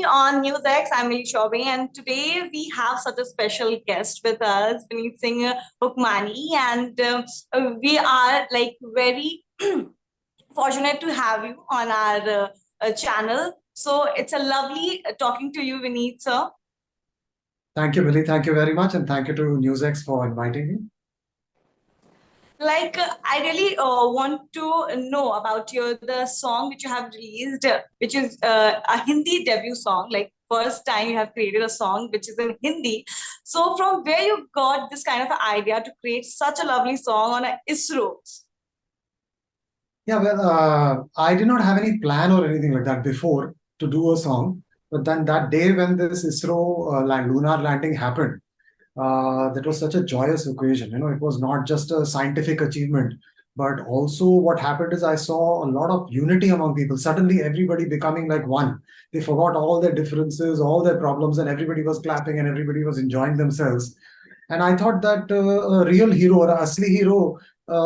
on NewsX. I'm Shobi, and today we have such a special guest with us, Vineet Singh Hukmani, and we are like very fortunate to have you on our channel. So it's a lovely talking to you, Vineet, sir. Thank you, Billy. Thank you very much. And thank you to NewsX for inviting me. I really want to know about the song which you have released, which is a Hindi debut song. Like first time you have created a song which is in Hindi. So from where you got this kind of idea to create such a lovely song on a ISRO? Yeah, well, I did not have any plan or anything like that before to do a song. But then that day when this ISRO lunar landing happened, that was such a joyous occasion. You know, it was not just a scientific achievement, but also what happened is I saw a lot of unity among people. Suddenly, everybody becoming like one. They forgot all their differences, all their problems, and everybody was clapping and everybody was enjoying themselves. And I thought that a real hero or a asli hero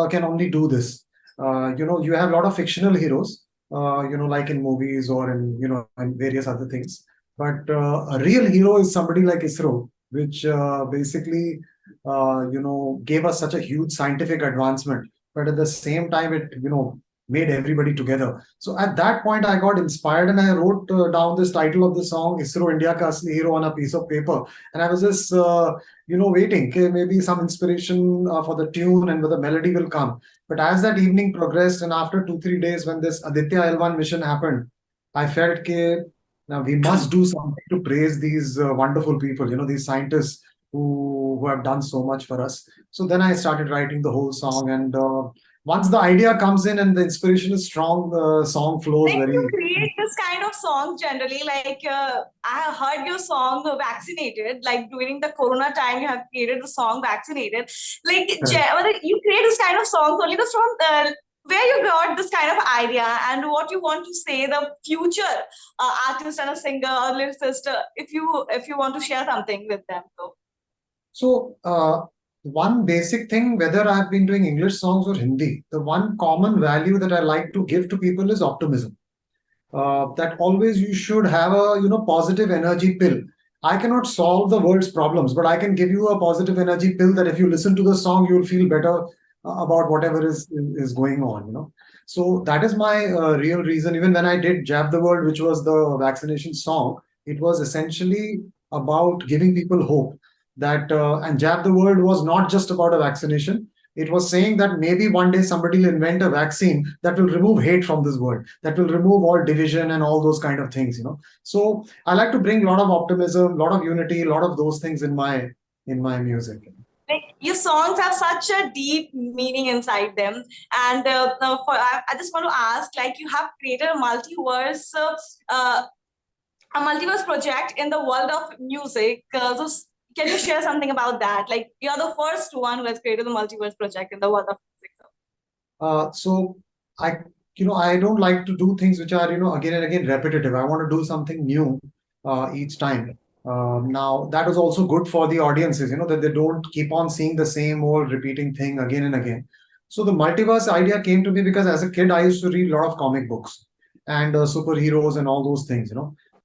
can only do this. You have a lot of fictional heroes, like in movies or in, and various other things. But a real hero is somebody like ISRO, which basically, gave us such a huge scientific advancement. But at the same time, it, made everybody together. So at that point, I got inspired and I wrote down this title of the song, ISRO India Ka Asli Hero, on a piece of paper. And I was just, waiting, okay, maybe some inspiration for the tune and where the melody will come. But as that evening progressed, and after 2, 3 days, when this Aditya L1 mission happened, I felt that now we must do something to praise these wonderful people, these scientists who have done so much for us. So then I started writing the whole song, and once the idea comes in and the inspiration is strong, the song flows Like you very. create this kind of song generally, I have heard your song Vaccinated, like during the Corona time, you have created the song Vaccinated. You create this kind of songs only from where you got this kind of idea and what you want to say the future artist and a singer or lyricist, if you want to share something with them. So, one basic thing, whether I've been doing English songs or Hindi, the one common value that I like to give to people is optimism. That always you should have a positive energy pill. I cannot solve the world's problems, but I can give you a positive energy pill that if you listen to the song, you'll feel better about whatever is going on. So that is my real reason. Even when I did Jab the World, which was the vaccination song, it was essentially about giving people hope. That and Jab the World was not just about a vaccination. It was saying that maybe one day somebody will invent a vaccine that will remove hate from this world, that will remove all division and all those kind of things. So I like to bring a lot of optimism, a lot of unity, a lot of those things in my music. Like your songs have such a deep meaning inside them, and I just want to ask, like you have created a multiverse project in the world of music. Can you share something about that? Like you're the first one who has created the multiverse project in the world of music. So I, I don't like to do things which are, again and again repetitive. I want to do something new each time. Now that is also good for the audiences, that they don't keep on seeing the same old repeating thing again and again. So the multiverse idea came to me because as a kid, I used to read a lot of comic books and superheroes and all those things.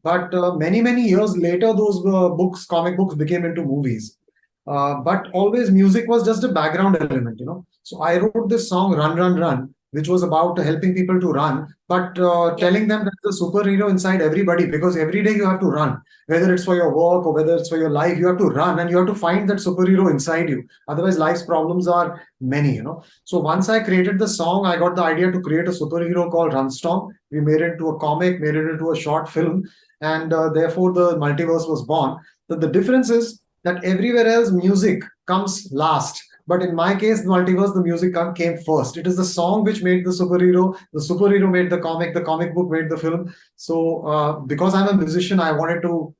But many, many years later, those comic books became into movies. But always music was just a background element. So I wrote this song, Run, Run, Run, which was about helping people to run, but telling them that there's a superhero inside everybody, because every day you have to run, whether it's for your work or whether it's for your life, you have to run and you have to find that superhero inside you. Otherwise, life's problems are many. So once I created the song, I got the idea to create a superhero called Runstorm. We made it into a comic, made it into a short film, and therefore the multiverse was born. But the difference is that everywhere else music comes last. But in my case, multiverse, the music came first. It is the song which made the superhero made the comic book made the film. So because I'm a musician, I wanted to,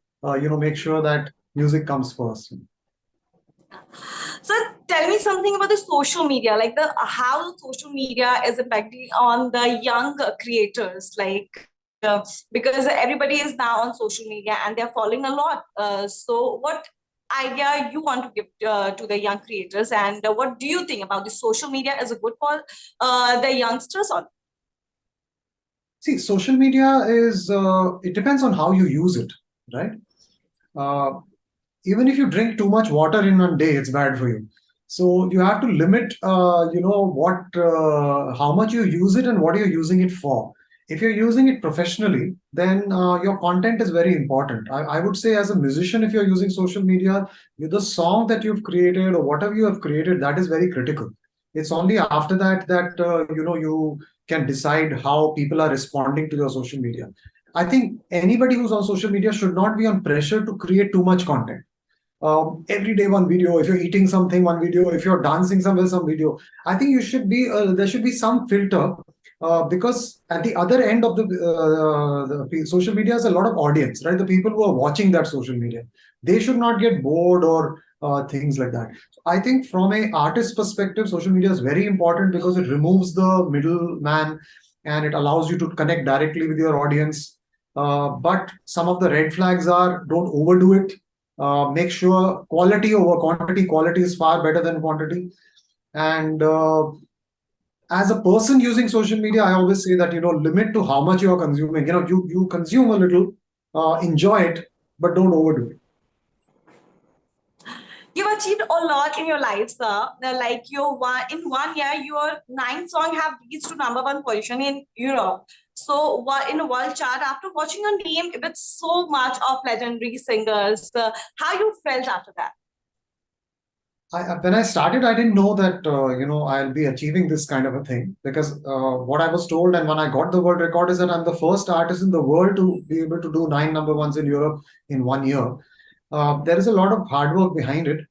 make sure that music comes first. So tell me something about the social media, like the how social media is impacting on the young creators, because everybody is now on social media and they're following a lot. So what idea you want to give to the young creators, and what do you think about the social media? Is it good for the youngsters or? See, social media is, it depends on how you use it. right? Uh, Even if you drink too much water in one day, it's bad for you. So you have to limit, how much you use it and what you're using it for. If you're using it professionally, then your content is very important. I would say, as a musician, if you're using social media, the song that you've created or whatever you have created, that is very critical. It's only after that that you can decide how people are responding to your social media. I think anybody who's on social media should not be on pressure to create too much content. Every day one video. If you're eating something, one video. If you're dancing somewhere, some video. I think you should be there should be some filter, because at the other end of the social media is a lot of audience, right? The people who are watching that social media, they should not get bored or things like that. So I think from a artist perspective, social media is very important because it removes the middleman and it allows you to connect directly with your audience. But some of the red flags are: don't overdo it. Make sure quality over quantity. Quality is far better than quantity. And as a person using social media, I always say that, limit to how much you are consuming. You consume a little, enjoy it, but don't overdo it. You've achieved a lot in your life, sir. Like in 1 year, your 9 songs have reached to #1 position in Europe. So in a world chart, after watching your name with so much of legendary singers, how you felt after that? When I started, I didn't know that I'll be achieving this kind of a thing, because what I was told and when I got the world record is that I'm the first artist in the world to be able to do 9 #1s in Europe in 1 year. There is a lot of hard work behind it,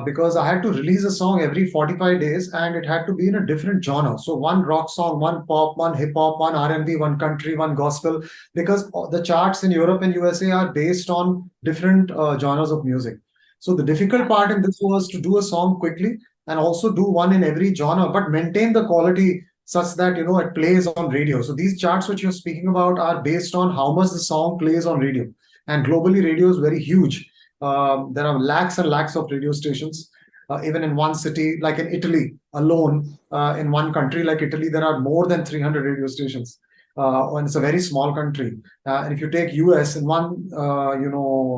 because I had to release a song every 45 days and it had to be in a different genre. So one rock song, one pop, one hip hop, one R&B, one country, one gospel, because the charts in Europe and USA are based on different genres of music. So the difficult part in this was to do a song quickly and also do one in every genre, but maintain the quality such that it plays on radio. So these charts which you're speaking about are based on how much the song plays on radio. And globally, radio is very huge. There are lakhs and lakhs of radio stations. Even in one city, like in Italy alone, in one country like Italy, there are more than 300 radio stations. And it's a very small country. And if you take US, in one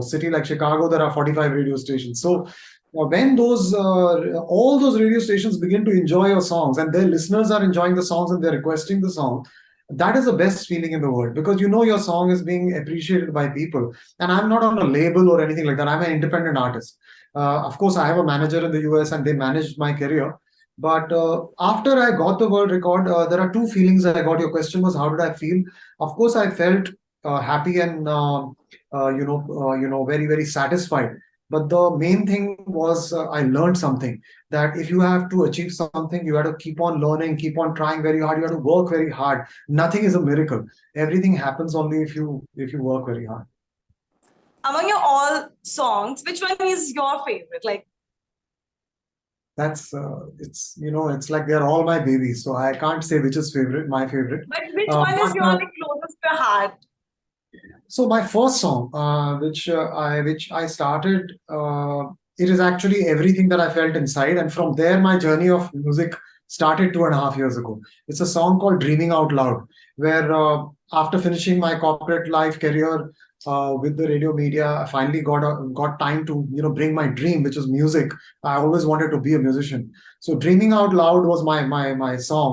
city like Chicago, there are 45 radio stations. So when those all those radio stations begin to enjoy your songs and their listeners are enjoying the songs and they're requesting the song, that is the best feeling in the world, because your song is being appreciated by people. And I'm not on a label or anything like that. I'm an independent artist. Of course, I have a manager in the US and they managed my career. But after I got the world record, there are two feelings I got. Your question was, how did I feel? Of course, I felt happy and very, very satisfied. But the main thing was, I learned something, that if you have to achieve something, you have to keep on learning, keep on trying very hard. You have to work very hard. Nothing is a miracle. Everything happens only if you work very hard. Among your all songs, which one is your favorite? Like, That's it's like they're all my babies, so I can't say which is my favorite. but which one is But your like closest to your heart? So my first song, which I started, it is actually everything that I felt inside, and from there my journey of music started 2.5 years ago. It's a song called "Dreaming Out Loud," where after finishing my corporate life career with the radio media, I finally got time to bring my dream, which is music. I always wanted to be a musician, so "Dreaming Out Loud" was my song,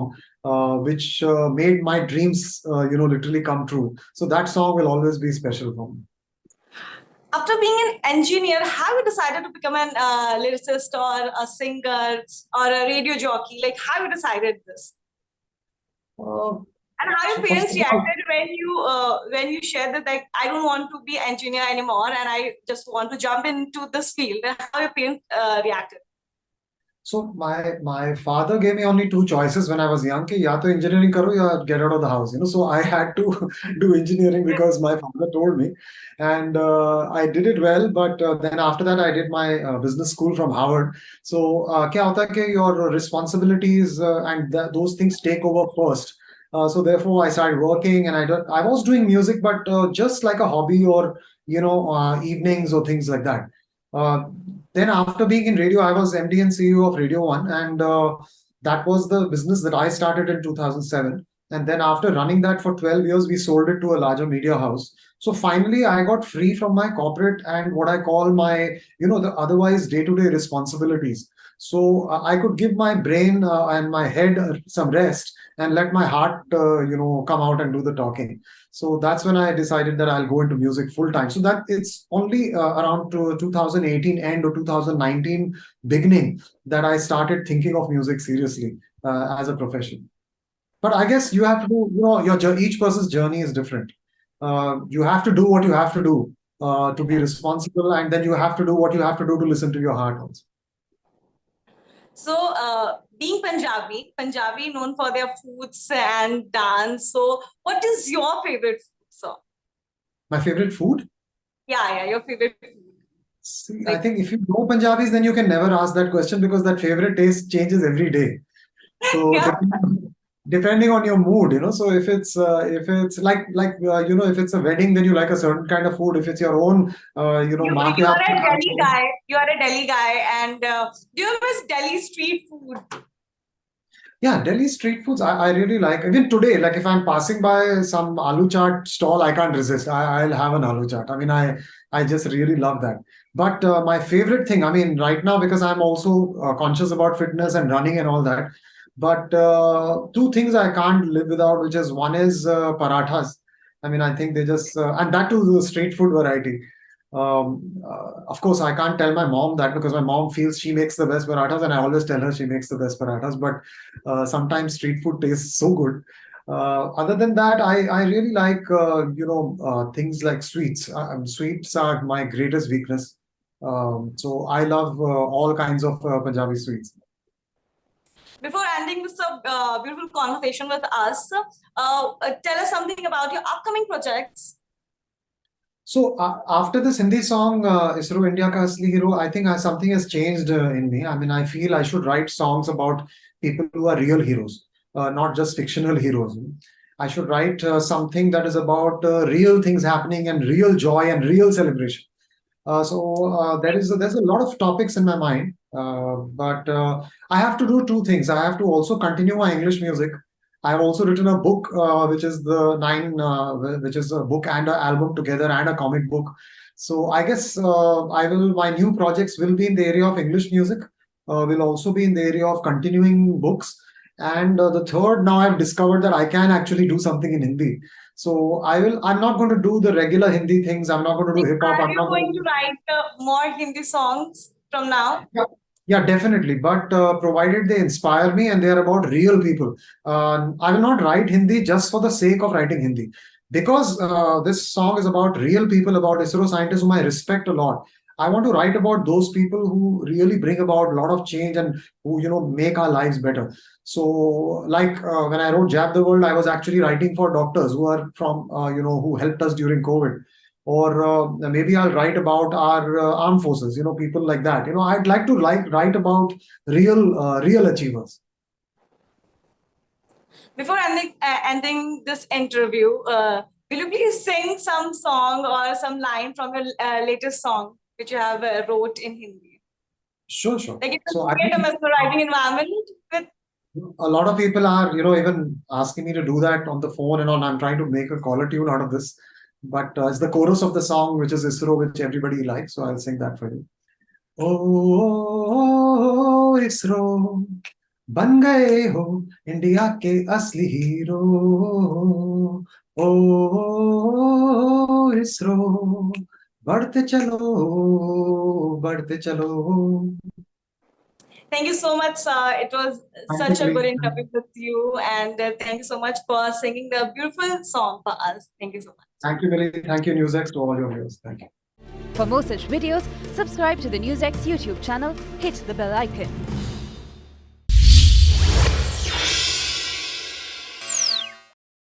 which made my dreams, literally come true. So that song will always be special for me. After being an engineer, have you decided to become an lyricist or a singer or a radio jockey? Like, how you decided this? Uh, And how your so first parents of all, reacted when you shared that, like, I don't want to be engineer anymore and I just want to jump into this field? How your parents reacted? so my father gave me only two choices when I was young: कि या तो engineering करो या get out of the house. So I had to do engineering because my father told me, and I did it well. But then after that, I did my business school from Harvard. So क्या होता है कि your responsibilities and those things take over first. So therefore, I started working, and I was doing music, but just like a hobby, or evenings or things like that. Uh, then after being in radio, I was MD and CEO of Radio One, and that was the business that I started in 2007. And then after running that for 12 years, we sold it to a larger media house. So finally, I got free from my corporate and what I call my, the otherwise day-to-day responsibilities. So I could give my brain and my head some rest and let my heart, come out and do the talking. So that's when I decided that I'll go into music full time. So that it's only around to 2018 end or 2019 beginning that I started thinking of music seriously as a profession. But I guess you have to, each person's journey is different. You have to do what you have to do to be responsible, and then you have to do what you have to do to listen to your heart also. So, being Punjabi known for their foods and dance. So, what is your favorite food, sir? My favorite food? Yeah, your favorite food. See, I think if you know Punjabis, then you can never ask that question because that favorite taste changes every day. So Yeah. depending on your mood, so if it's if it's a wedding, then you like a certain kind of food. If it's your own, maa ke You are haath a ki dal Delhi chawal. guy. You are a Delhi guy, and do you miss Delhi street food? Yeah, Delhi street foods I really like. Even today, like if I'm passing by some aloo chaat stall, I can't resist. I'll have an aloo chaat. I mean, I just really love that. But my favorite thing, I mean, right now because I'm also conscious about fitness and running and all that. But two things I can't live without, which is one is parathas. I mean, I think they just and that too the street food variety. Of course, I can't tell my mom that because my mom feels she makes the best parathas, and I always tell her she makes the best parathas. But sometimes street food tastes so good. Other than that, I really like things like sweets. Sweets are my greatest weakness. So I love all kinds of Punjabi sweets. Before ending this beautiful conversation with us, tell us something about your upcoming projects. So after this Hindi song, ISRO India Ka Asli Hero, I think something has changed in me. I mean, I feel I should write songs about people who are real heroes, not just fictional heroes. I should write something that is about real things happening and real joy and real celebration. There's a lot of topics in my mind, but I have to do two things. I have to also continue my English music. I have also written a book, which is a book and an album together and a comic book. So I guess my new projects will be in the area of English music, will also be in the area of continuing books. And the third, now I've discovered that I can actually do something in Hindi. So I'm not going to do the regular Hindi things. I'm not going to do hip hop. Are I'm you not going going to to write more Hindi songs from now? yeah, yeah, definitely. But provided they inspire me and they are about real people, I will not write Hindi just for the sake of writing Hindi. Because this song is about real people, about ISRO scientists whom I respect a lot. I want to write about those people who really bring about a lot of change and who, make our lives better. So, like when I wrote Jab the World, I was actually writing for doctors who are from, who helped us during COVID, or maybe I'll write about our armed forces, people like that. I'd like to write about real achievers. Before ending this interview, will you please sing some song or some line from your latest song which you have wrote in Hindi? Sure. Like it's So a I think create a mesmerizing environment with. a lot of people are, even asking me to do that on the phone and on. I'm trying to make a caller tune out of this, but it's the chorus of the song, which is ISRO, which everybody likes. So I'll sing that for you. Oh, ISRO, बन गए हो India के असली hero ओ इसरो बढ़ते चलो Thank you so much, sir. It was Thank you, such a good Millie. interview with you, and thank you so much for singing the beautiful song for us. Thank you so much. Thank you, Millie. Thank you, NewsX, to all your viewers. Thank you. For more such videos, subscribe to the NewsX YouTube channel, hit the bell icon.